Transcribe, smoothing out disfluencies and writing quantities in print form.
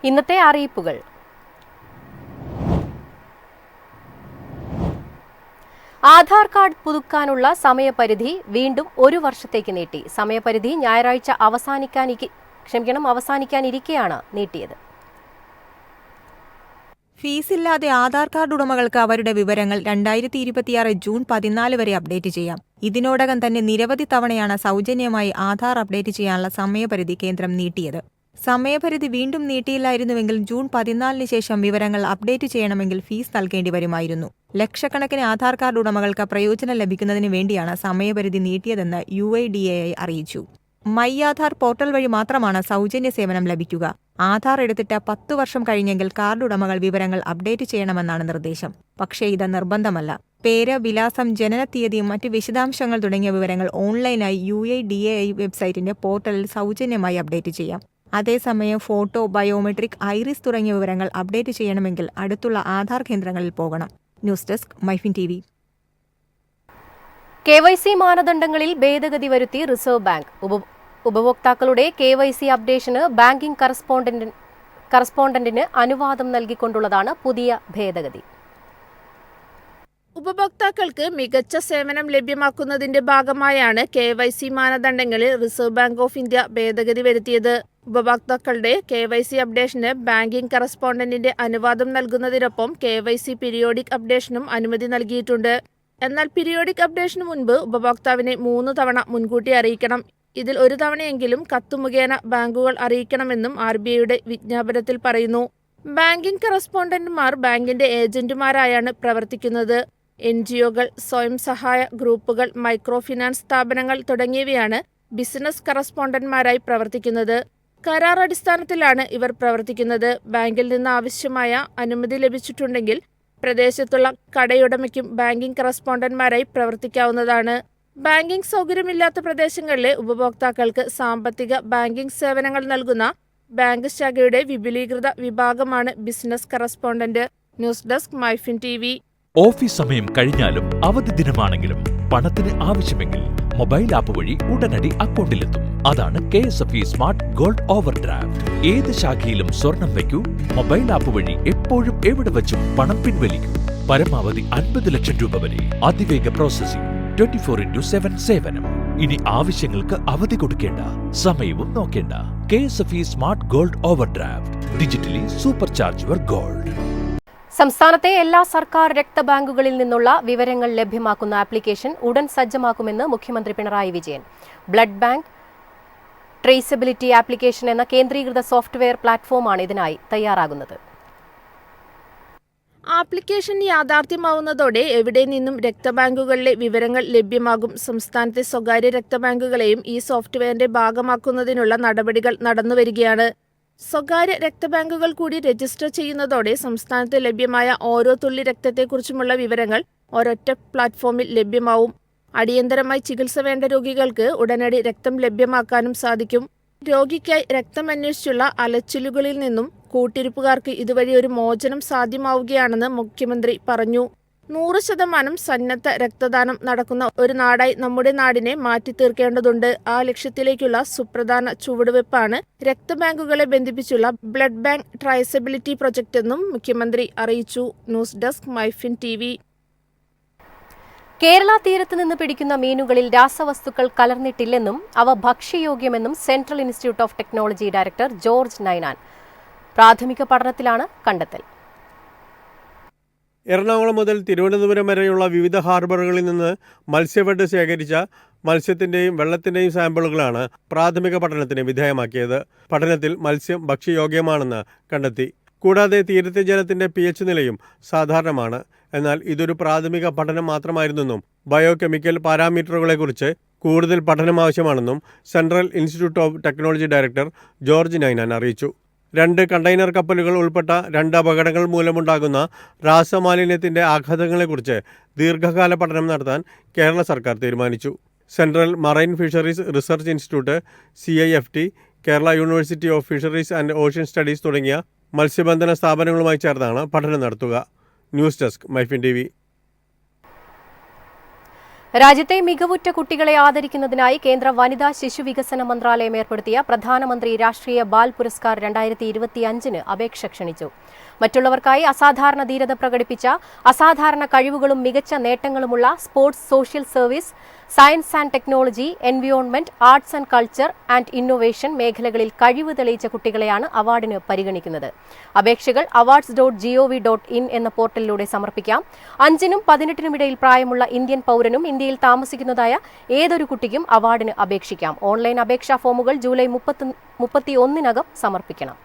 ഇന്നത്തെ അറിയിപ്പുകൾ. ആധാർ കാർഡ് പുതുക്കാനുള്ള സമയപരിധി വീണ്ടും 1 വർഷത്തേക്ക് നീട്ടി. സമയപരിധി ഞായറാഴ്ച അവസാനിക്കാനിരിക്കെയാണ് നീട്ടിയത്. ഫീസില്ലാതെ ആധാർ കാർഡ് ഉടമകൾക്ക് അവരുടെ വിവരങ്ങൾ 2026 ജൂൺ 14 വരെ അപ്ഡേറ്റ് ചെയ്യാം. ഇതിനോടകം തന്നെ നിരവധി തവണയാണ് സൗജന്യമായി ആധാർ അപ്ഡേറ്റ് ചെയ്യാനുള്ള സമയപരിധി കേന്ദ്രം നീട്ടിയത്. സമയപരിധി വീണ്ടും നീട്ടിയില്ലായിരുന്നുവെങ്കിൽ ജൂൺ 14 ശേഷം വിവരങ്ങൾ അപ്ഡേറ്റ് ചെയ്യണമെങ്കിൽ ഫീസ് നൽകേണ്ടി വരുമായിരുന്നു. ലക്ഷക്കണക്കിന് ആധാർ കാർഡ് ഉടമകൾക്ക് പ്രയോജനം ലഭിക്കുന്നതിന് വേണ്ടിയാണ് സമയപരിധി നീട്ടിയതെന്ന് UIDAI അറിയിച്ചു. മൈ ആധാർ പോർട്ടൽ വഴി മാത്രമാണ് സൗജന്യ സേവനം ലഭിക്കുക. ആധാർ എടുത്തിട്ട് 10 വർഷം കഴിഞ്ഞെങ്കിൽ കാർഡ് ഉടമകൾ വിവരങ്ങൾ അപ്ഡേറ്റ് ചെയ്യണമെന്നാണ് നിർദ്ദേശം. പക്ഷേ ഇത് നിർബന്ധമല്ല. പേര്, വിലാസം, ജനനത്തീയതിയും മറ്റ് വിശദാംശങ്ങൾ തുടങ്ങിയ വിവരങ്ങൾ ഓൺലൈനായി UIDAI വെബ്സൈറ്റിന്റെ പോർട്ടലിൽ സൗജന്യമായി അപ്ഡേറ്റ് ചെയ്യാം. അതേസമയം ഫോട്ടോ, ബയോമെട്രിക്, ഐറിസ് തുടങ്ങിയ വിവരങ്ങൾ അപ്ഡേറ്റ് ചെയ്യണമെങ്കിൽ അടുത്തുള്ള ആധാർ കേന്ദ്രങ്ങളിൽ പോകണം. News desk MyFin TV. KYC മാനദണ്ഡങ്ങളിൽ ഭേദഗതി വരുത്തി റിസർവ് ബാങ്ക്. ഉപഭോക്താക്കളുടെ KYC അപ്ഡേഷന് ബാങ്കിംഗ് കറസ്പോണ്ടന്റിന് അനുവാദം നൽകിക്കൊണ്ടുള്ളതാണ് പുതിയ ഭേദഗതി. ഉപഭോക്താക്കൾക്ക് മികച്ച സേവനം ലഭ്യമാക്കുന്നതിന്റെ ഭാഗമായാണ് KYC മാനദണ്ഡങ്ങളിൽ റിസർവ് ബാങ്ക് ഓഫ് ഇന്ത്യ ഭേദഗതി വരുത്തിയത്. ഉപഭോക്താക്കളുടെ KYC അപ്ഡേഷന് ബാങ്കിംഗ് കറസ്പോണ്ടന്റിന്റെ അനുവാദം നൽകുന്നതിനൊപ്പം KYC പീരിയോഡിക് അപ്ഡേഷനും അനുമതി നൽകിയിട്ടുണ്ട്. എന്നാൽ പീരിയോഡിക് അപ്ഡേഷന് മുൻപ് ഉപഭോക്താവിനെ 3 തവണ മുൻകൂട്ടി അറിയിക്കണം. ഇതിൽ 1 തവണയെങ്കിലും കത്ത് മുഖേന ബാങ്കുകൾ അറിയിക്കണമെന്നും RBIയുടെ വിജ്ഞാപനത്തിൽ പറയുന്നു. ബാങ്കിംഗ് കറസ്പോണ്ടന്റുമാർ ബാങ്കിന്റെ ഏജന്റുമാരായാണ് പ്രവർത്തിക്കുന്നത്. NGOകൾ, സ്വയം സഹായ ഗ്രൂപ്പുകൾ, മൈക്രോ ഫിനാൻസ് സ്ഥാപനങ്ങൾ തുടങ്ങിയവയാണ് ബിസിനസ് കറസ്പോണ്ടന്റുമാരായി പ്രവർത്തിക്കുന്നത്. കരാർ അടിസ്ഥാനത്തിലാണ് ഇവർ പ്രവർത്തിക്കുന്നത്. ബാങ്കിൽ നിന്ന് ആവശ്യമായ അനുമതി ലഭിച്ചിട്ടുണ്ടെങ്കിൽ പ്രദേശത്തുള്ള കടയുടമയ്ക്കും ബാങ്കിംഗ് കറസ്പോണ്ടന്റുമാരായി പ്രവർത്തിക്കാവുന്നതാണ്. ബാങ്കിംഗ് സൗകര്യമില്ലാത്ത പ്രദേശങ്ങളിലെ ഉപഭോക്താക്കൾക്ക് സാമ്പത്തിക ബാങ്കിംഗ് സേവനങ്ങൾ നൽകുന്ന ബാങ്ക് ശാഖയുടെ വിപുലീകൃത വിഭാഗമാണ് business correspondent. News desk MyFin TV. Office സമയം കഴിഞ്ഞാലും അവധി ദിനമാണെങ്കിലും പണത്തിന് ആവശ്യമെങ്കിൽ മൊബൈൽ ആപ്പ് വഴി ഉടനടി അക്കൗണ്ടിലെത്തും. അതാണ് KSFE smart gold over draft. ഏത് ശാഖയിലും സ്വർണം വയ്ക്കൂ. മൊബൈൽ ആപ്പ് വഴി എപ്പോഴും എവിടെ വച്ചും പണം പിൻവലിക്കൂ. പരമാവധി 50 ലക്ഷം രൂപ വരെ. അതിവേഗ പ്രോസസിംഗ്, 24/7 സേവനം. ഇനി ആവശ്യങ്ങൾക്ക് അവധി കൊടുക്കേണ്ട, സമയവും നോക്കേണ്ട. KSFE smart gold over draft. Digitally super charge your gold. സംസ്ഥാനത്തെ എല്ലാ സർക്കാർ രക്തബാങ്കുകളിൽ നിന്നുള്ള വിവരങ്ങൾ ലഭ്യമാക്കുന്ന ആപ്ലിക്കേഷൻ ഉടൻ സജ്ജമാക്കുമെന്ന് മുഖ്യമന്ത്രി Pinarayi Vijayan. Blood bank traceability application എന്ന കേന്ദ്രീകൃത സോഫ്റ്റ്വെയർ പ്ലാറ്റ്ഫോമാണ് ഇതിനായി തയ്യാറാകുന്നത്. ആപ്ലിക്കേഷൻ യാഥാർത്ഥ്യമാവുന്നതോടെ എവിടെ നിന്നും രക്തബാങ്കുകളിലെ വിവരങ്ങൾ ലഭ്യമാകും. സംസ്ഥാനത്തെ സ്വകാര്യ രക്തബാങ്കുകളെയും ഈ സോഫ്റ്റ്വെയറിന്റെ ഭാഗമാക്കുന്നതിനുള്ള നടപടികൾ നടന്നുവരികയാണ്. സ്വകാര്യ രക്തബാങ്കുകൾ കൂടി രജിസ്റ്റർ ചെയ്യുന്നതോടെ സംസ്ഥാനത്ത് ലഭ്യമായ ഓരോ തുള്ളി രക്തത്തെക്കുറിച്ചുമുള്ള വിവരങ്ങൾ ഒരൊറ്റ പ്ലാറ്റ്ഫോമിൽ ലഭ്യമാവും. അടിയന്തരമായി ചികിത്സ വേണ്ട രോഗികൾക്ക് ഉടനടി രക്തം ലഭ്യമാക്കാനും സാധിക്കും. രോഗിക്കായി രക്തം അന്വേഷിച്ചുള്ള അലച്ചിലുകളിൽ നിന്നും കൂട്ടിരിപ്പുകാർക്ക് ഇതുവഴി ഒരു മോചനം സാധ്യമാവുകയാണെന്ന് മുഖ്യമന്ത്രി പറഞ്ഞു. 100% സന്നദ്ധ രക്തദാനം നടക്കുന്ന ഒരു നാടായി നമ്മുടെ നാടിനെ മാറ്റിത്തീർക്കേണ്ടതുണ്ട്. ആ ലക്ഷ്യത്തിലേക്കുള്ള സുപ്രധാന ചുവടുവെപ്പാണ് രക്തബാങ്കുകളെ ബന്ധിപ്പിച്ചുള്ള ബ്ലഡ് ബാങ്ക് ട്രേസബിലിറ്റി പ്രൊജക്ട് എന്നും മുഖ്യമന്ത്രി അറിയിച്ചു. News desk MyFin TV. Kerala തീരത്ത് നിന്ന് പിടിക്കുന്ന മീനുകളിൽ രാസവസ്തുക്കൾ കലർന്നിട്ടില്ലെന്നും അവ ഭക്ഷ്യയോഗ്യമെന്നും Central Institute of Technology director George Ninan. പ്രാഥമിക പഠനത്തിലാണ് കണ്ടെത്തൽ. എറണാകുളം മുതൽ തിരുവനന്തപുരം വരെയുള്ള വിവിധ ഹാർബറുകളിൽ നിന്ന് മത്സ്യഫെഡ് ശേഖരിച്ച മത്സ്യത്തിൻ്റെയും വെള്ളത്തിൻ്റെയും സാമ്പിളുകളാണ് പ്രാഥമിക പഠനത്തിന് വിധേയമാക്കിയത്. പഠനത്തിൽ മത്സ്യം ഭക്ഷ്യയോഗ്യമാണെന്ന് കണ്ടെത്തി. കൂടാതെ തീരത്തെ ജലത്തിൻ്റെ pH നിലയും സാധാരണമാണ്. എന്നാൽ ഇതൊരു പ്രാഥമിക പഠനം മാത്രമായിരുന്നെന്നും ബയോകെമിക്കൽ പാരാമീറ്ററുകളെക്കുറിച്ച് കൂടുതൽ പഠനം ആവശ്യമാണെന്നും central Institute of Technology director George Ninan അറിയിച്ചു. 2 കണ്ടെയ്നർ കപ്പലുകൾ ഉൾപ്പെട്ട 2 അപകടങ്ങൾ മൂലമുണ്ടാകുന്ന രാസമാലിന്യത്തിൻ്റെ ആഘാതങ്ങളെക്കുറിച്ച് ദീർഘകാല പഠനം നടത്താൻ കേരള സർക്കാർ തീരുമാനിച്ചു. Central marine fisheries research institute CIFT, Kerala university of fisheries and ocean studies തുടങ്ങിയ മത്സ്യബന്ധന സ്ഥാപനങ്ങളുമായി ചേർന്നാണ് പഠനം നടത്തുക. News desk MyFin TV. രാജ്യത്തെ മികവുറ്റ കുട്ടികളെ ആദരിക്കുന്നതിനായി കേന്ദ്ര വനിതാ ശിശു വികസന മന്ത്രാലയം ഏർപ്പെടുത്തിയ പ്രധാനമന്ത്രി രാഷ്ട്രീയ ബാൽ പുരസ്കാർ 2025 അപേക്ഷ ക്ഷണിച്ചു. മറ്റുള്ളവർക്കായി അസാധാരണ ധീരത പ്രകടിപ്പിച്ച, അസാധാരണ കഴിവുകളും മികച്ച നേട്ടങ്ങളുമുള്ള sports, social service, science and technology, environment, arts and culture and innovation മേഖലകളിൽ കഴിവ് തെളിയിച്ച കുട്ടികളെയാണ് അവാർഡിന് പരിഗണിക്കുന്നത്. അപേക്ഷകൾ awards.gov.in എന്ന പോർട്ടലിലൂടെ സമർപ്പിക്കാം. 5-നും 18-നും ഇടയിൽ പ്രായമുള്ള ഇന്ത്യൻ പൗരനും ഇന്ത്യയിൽ താമസിക്കുന്നതായ ഏതൊരു കുട്ടിക്കും അവാർഡിന് അപേക്ഷിക്കാം. ഓൺലൈൻ അപേക്ഷാ ഫോമുകൾ ജൂലൈ 31-നകം സമർപ്പിക്കണം.